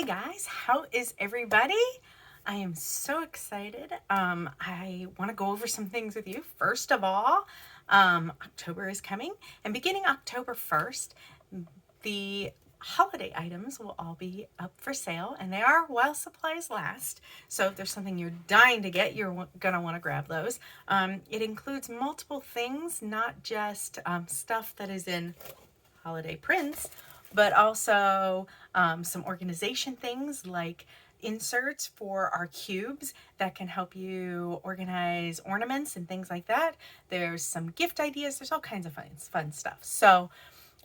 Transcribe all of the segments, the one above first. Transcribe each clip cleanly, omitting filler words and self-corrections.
Hey guys, how is everybody? I am so excited. I want to go over some things with you. First of all, October is coming, and beginning October 1st, the holiday items will all be up for sale, and they are while supplies last. So if there's something you're dying to get, you're gonna want to grab those. It includes multiple things, not just stuff that is in holiday prints, but also some organization things like inserts for our cubes that can help you organize ornaments and things like that. There's some gift ideas. There's all kinds of fun stuff. So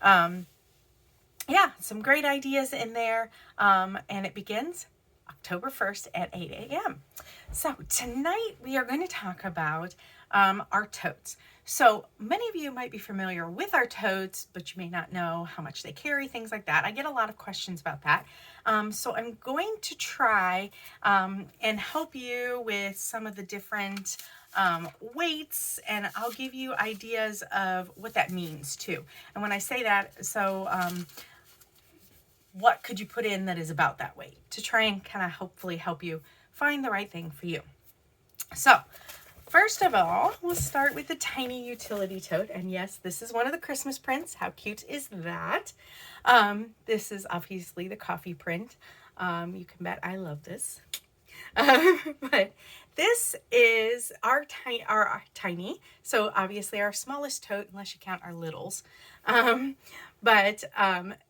yeah, some great ideas in there. And it begins October 1st at 8 a.m. So tonight we are going to talk about our totes. So many of you might be familiar with our totes, but you may not know how much they carry, things like that. I get a lot of questions about that. So I'm going to try and help you with some of the different weights, and I'll give you ideas of what that means too. And when I say that, so what could you put in that is about that weight to try and kind of hopefully help you find the right thing for you. So first of all, we'll start with the tiny utility tote. And yes, this is one of the Christmas prints. How cute is that? This is obviously the coffee print. You can bet I love this. But this is our tiny, so obviously our smallest tote, unless you count our littles. But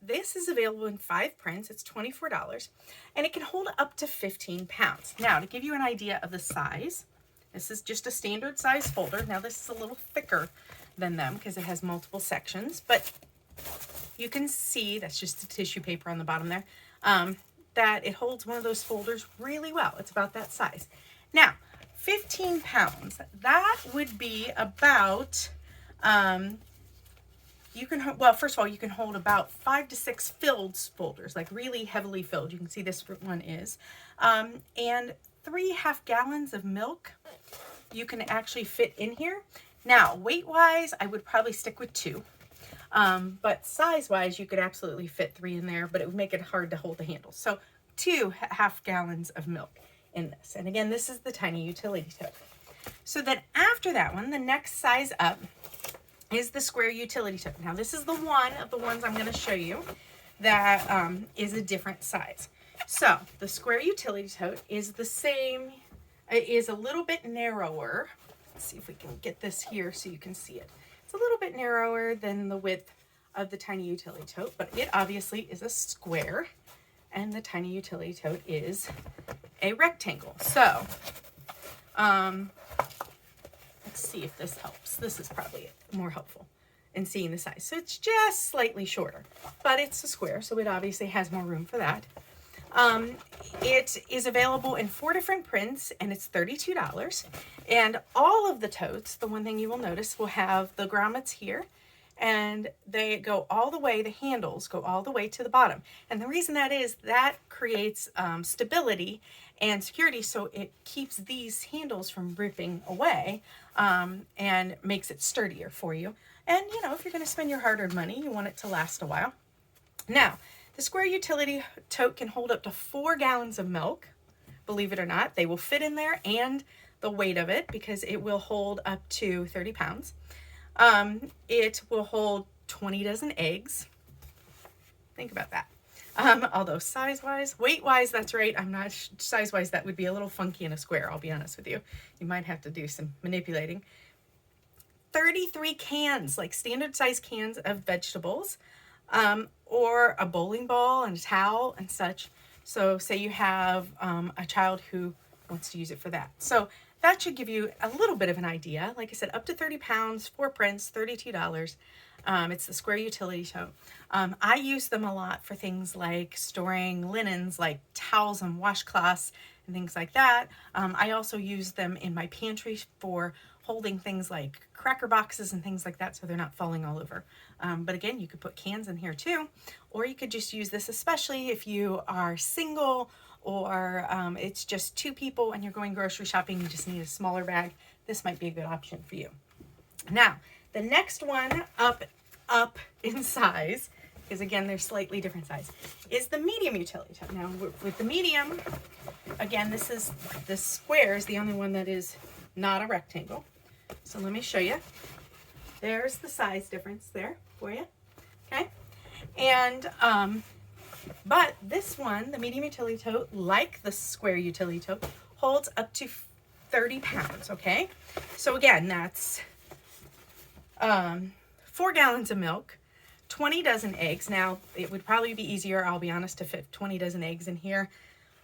this is available in 5 prints. It's $24, and it can hold up to 15 pounds. Now, to give you an idea of the size, this is just a standard size folder. Now, this is a little thicker than them because it has multiple sections, but you can see that's just the tissue paper on the bottom there, that it holds one of those folders really well. It's about that size. Now, 15 pounds, that would be about, well, first of all, you can hold about 5 to 6 filled folders, like really heavily filled. You can see this one is. And 3 half gallons of milk you can actually fit in here. Now, weight-wise, I would probably stick with 2. But size-wise, you could absolutely fit 3 in there, but it would make it hard to hold the handle. So 2 half gallons of milk in this. And again, this is the tiny utility tote. So then after that one, the next size up is the square utility tote. Now this is the one of the ones I'm going to show you that is a different size. So the square utility tote is the same. It is a little bit narrower. Let's see if we can get this here so you can see it. It's a little bit narrower than the width of the tiny utility tote, but it obviously is a square, and the tiny utility tote is a rectangle. So let's see if this helps. This is probably more helpful in seeing the size. So it's just slightly shorter, but it's a square, so it obviously has more room for that. It is available in 4 different prints, and it's $32. And all of the totes, the one thing you will notice, will have the grommets here, and they go all the way, the handles go all the way to the bottom. And the reason that is, that creates stability and security, so it keeps these handles from ripping away, and makes it sturdier for you. And, you know, if you're going to spend your hard-earned money, you want it to last a while. Now, the square utility tote can hold up to 4 gallons of milk. Believe it or not, they will fit in there, and the weight of it, because it will hold up to 30 pounds. It will hold 20 dozen eggs. Think about that. Although size-wise, weight-wise, that's right. I'm not size-wise, that would be a little funky in a square, I'll be honest with you. You might have to do some manipulating. 33 cans, like standard size cans of vegetables, or a bowling ball and a towel and such. So say you have a child who wants to use it for that. So that should give you a little bit of an idea. Like I said, up to 30 pounds, 4 prints, $32. It's the square utility tote. I use them a lot for things like storing linens, like towels and washcloths and things like that. I also use them in my pantry for holding things like cracker boxes and things like that, so they're not falling all over. But again, you could put cans in here too, or you could just use this, especially if you are single, or it's just 2 people and you're going grocery shopping, you just need a smaller bag. This might be a good option for you. Now, the next one up in size because again, they're slightly different size, is the medium utility tote. Now with the medium, again, this square is the only one that is not a rectangle. So let me show you. There's the size difference there for you, okay? And, but this one, the medium utility tote, like the square utility tote, holds up to 30 pounds, okay? So again, that's 4 gallons of milk, 20 dozen eggs. Now, it would probably be easier, I'll be honest, to fit 20 dozen eggs in here.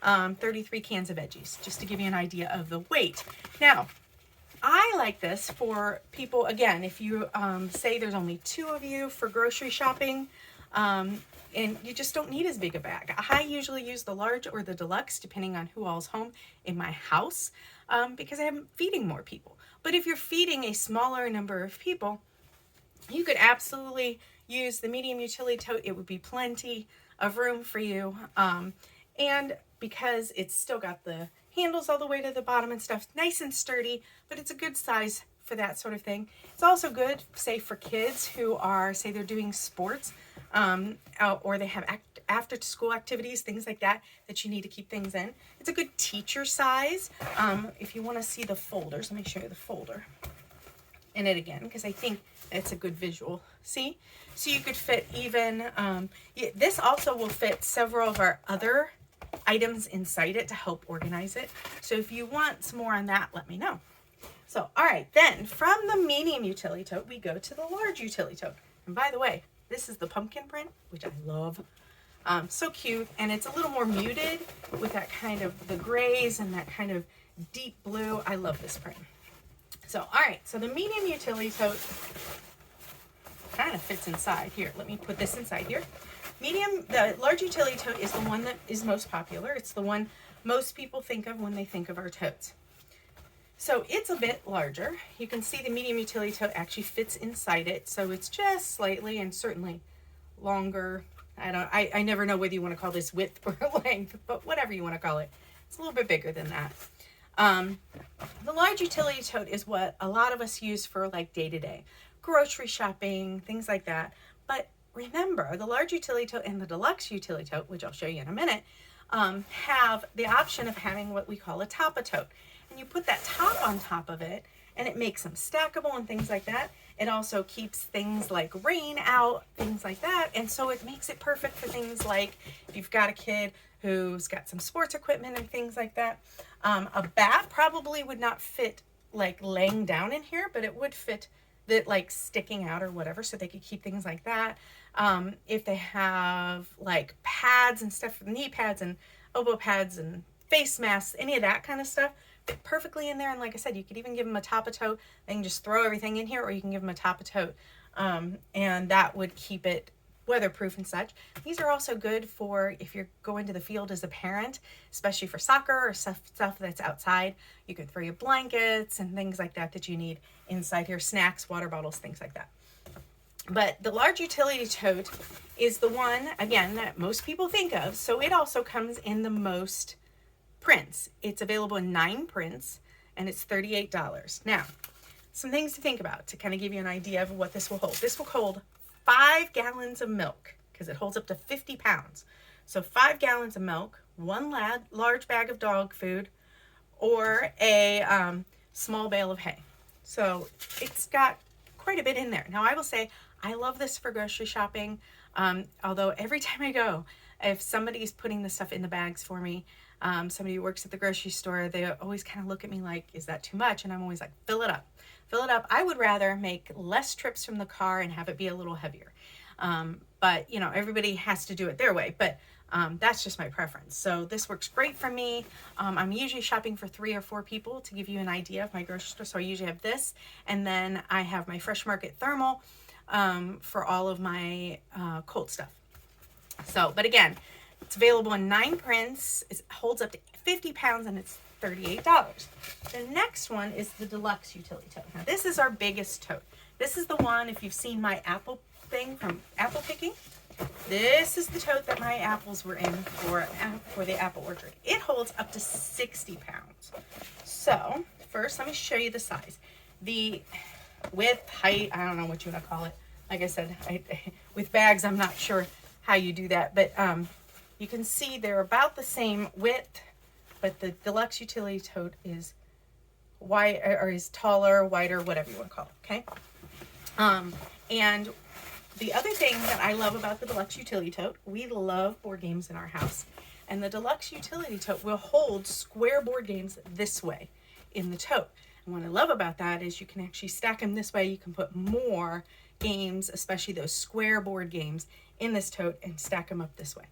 33 cans of veggies, just to give you an idea of the weight. Now, I like this for people, again, if you say there's only 2 of you for grocery shopping, and you just don't need as big a bag. I usually use the large or the deluxe, depending on who all's home in my house, because I'm feeding more people. But if you're feeding a smaller number of people, you could absolutely use the medium utility tote. It would be plenty of room for you. And because it's still got the handles all the way to the bottom and stuff, nice and sturdy, but it's a good size for that sort of thing. It's also good, say, for kids who are, say, they're doing sports, or they have after school activities, things like that, that you need to keep things in. It's a good teacher size. If you want to see the folders, let me show you the folder in it again, because I think it's a good visual. See? So you could fit even, this also will fit several of our other items inside it to help organize it. So if you want some more on that, let me know. So, all right, then from the medium utility tote, we go to the large utility tote. And by the way, this is the pumpkin print, which I love. So cute, and it's a little more muted with that kind of the grays and that kind of deep blue. I love this print. So, all right, so the medium utility tote kind of fits inside here. Let me put this inside here. The large utility tote is the one that is most popular. It's the one most people think of when they think of our totes. So it's a bit larger. You can see the medium utility tote actually fits inside it. So it's just slightly and certainly longer. I never know whether you want to call this width or length, but whatever you want to call it. It's a little bit bigger than that. The large utility tote is what a lot of us use for like day-to-day grocery shopping, things like that. But remember, the large utility tote and the deluxe utility tote, which I'll show you in a minute, have the option of having what we call a top tote. And you put that top on top of it, and it makes them stackable and things like that. It also keeps things like rain out, things like that. And so it makes it perfect for things like if you've got a kid who's got some sports equipment and things like that. A bat probably would not fit like laying down in here, but it would fit that like sticking out or whatever, so they could keep things like that. If they have like pads and stuff, knee pads and elbow pads and face masks, any of that kind of stuff, fit perfectly in there. And like I said, you could even give them a top of tote. They can just throw everything in here, or you can give them a top of tote, and that would keep it weatherproof and such. These are also good for if you're going to the field as a parent, especially for soccer or stuff that's outside. You could throw your blankets and things like that that you need inside here, snacks, water bottles, things like that. But the large utility tote is the one, again, that most people think of. So it also comes in the most prints. It's available in 9 prints, and it's $38. Now, some things to think about to kind of give you an idea of what this will hold. This will hold 5 gallons of milk, because it holds up to 50 pounds. So 5 gallons of milk, 1 large bag of dog food, or a small bale of hay. So it's got quite a bit in there. Now I will say, I love this for grocery shopping. Although every time I go, if somebody's putting the stuff in the bags for me, somebody who works at the grocery store, they always kind of look at me like, is that too much? And I'm always like, fill it up. Fill it up. I would rather make less trips from the car and have it be a little heavier. But, you know, everybody has to do it their way. But that's just my preference. So this works great for me. I'm usually shopping for 3 or 4 people to give you an idea of my grocery store. So I usually have this. And then I have my Fresh Market Thermal for all of my cold stuff. So, but again, it's available in 9 prints. It holds up to 50 pounds and it's $38. The next one is the deluxe utility tote. Now this is our biggest tote. This is the one, if you've seen my apple thing from apple picking, this is the tote that my apples were in for the apple orchard. It holds up to 60 pounds. So first, let me show you the size. The width, height, I don't know what you want to call it. Like I said, With bags, I'm not sure how you do that, but you can see they're about the same width, but the Deluxe Utility Tote is wide, or is taller, wider, whatever you want to call it, okay? And the other thing that I love about the Deluxe Utility Tote, we love board games in our house. And the Deluxe Utility Tote will hold square board games this way in the tote. And what I love about that is you can actually stack them this way. You can put more games, especially those square board games, in this tote and stack them up this way.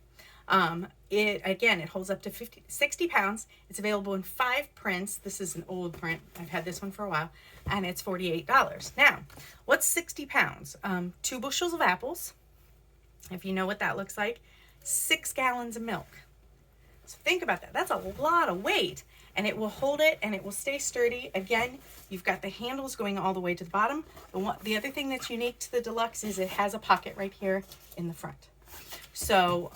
It holds up to 60 pounds. It's available in 5 prints. This is an old print. I've had this one for a while, and it's $48. Now, what's 60 pounds? 2 bushels of apples, if you know what that looks like, 6 gallons of milk. So think about that. That's a lot of weight, and it will hold it, and it will stay sturdy. Again, you've got the handles going all the way to the bottom. The other thing that's unique to the Deluxe is it has a pocket right here in the front. So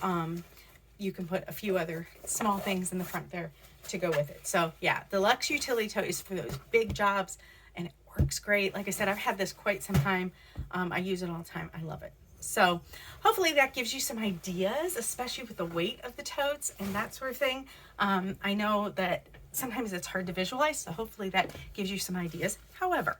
you can put a few other small things in the front there to go with it. So yeah, Deluxe Utility Tote is for those big jobs, and it works great. Like I said, I've had this quite some time. I use it all the time. I love it. So hopefully that gives you some ideas, especially with the weight of the totes and that sort of thing. I know that sometimes it's hard to visualize, so hopefully that gives you some ideas. However,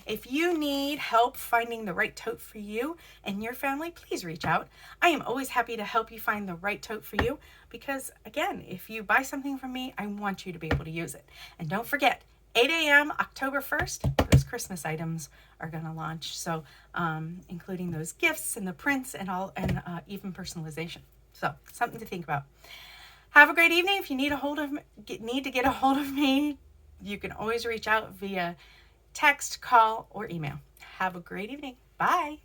if you need help finding the right tote for you and your family, please reach out. I am always happy to help you find the right tote for you because, again, if you buy something from me, I want you to be able to use it. And don't forget, 8 a.m. October 1st, those Christmas items are going to launch. So including those gifts and the prints and all, and even personalization. So something to think about. Have a great evening. If you need to get a hold of me, you can always reach out via text, call, or email. Have a great evening. Bye.